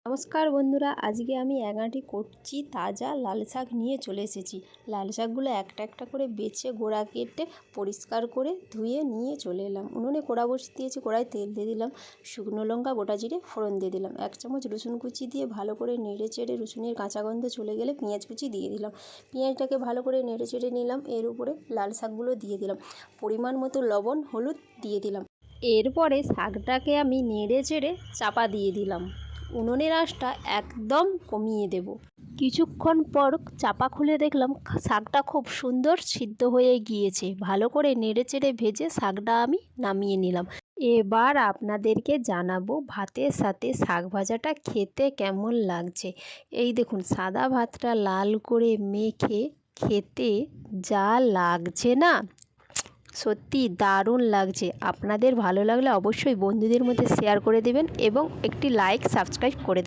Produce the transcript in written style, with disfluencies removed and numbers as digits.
নমস্কার বন্ধুরা, আজকে আমি এগাঁটি করছি তাজা লাল শাক নিয়ে চলে এসেছি। লাল শাকগুলো একটা একটা করে বেছে গোড়া কেটে পরিষ্কার করে ধুয়ে নিয়ে চলে এলাম। উনুনে কড়া বসিয়ে দিয়েছি, কড়ায় তেল দিয়ে দিলাম, শুকনো লঙ্কা গোটা জিরে ফোড়ন দিয়ে দিলাম, 1 চামচ রসুন কুচি দিয়ে ভালো করে নেড়ে চেড়ে রসুনের কাঁচা গন্ধ চলে গেলে পেঁয়াজ কুচি দিয়ে দিলাম। পেঁয়াজটাকে ভালো করে নেড়ে চেড়ে নিলাম, এর উপরে লাল শাকগুলো দিয়ে দিলাম, পরিমাণ মতো লবণ হলুদ দিয়ে দিলাম। এরপরে শাকটাকে আমি নেড়ে চেড়ে চাপা দিয়ে দিলাম। উনুনের আঁচটা একদম কমিয়ে দেব। কিছুক্ষণ পর চাপা খুলে দেখলাম শাকটা খুব সুন্দর সিদ্ধ হয়ে গিয়েছে। ভালো করে নেড়েচেড়ে ভেজে শাকটা আমি নামিয়ে নিলাম। এবার আপনাদেরকে জানাবো ভাতের সাথে শাক ভাজাটা খেতে কেমন লাগছে। এই দেখুন, সাদা ভাতটা লাল করে মেখে খেতে যা লাগছে না, সত্যি দারুণ লাগছে। আপনাদের ভালো লাগলে অবশ্যই বন্ধুদের মধ্যে শেয়ার করে দেবেন এবং একটি লাইক সাবস্ক্রাইব করে দেবেন।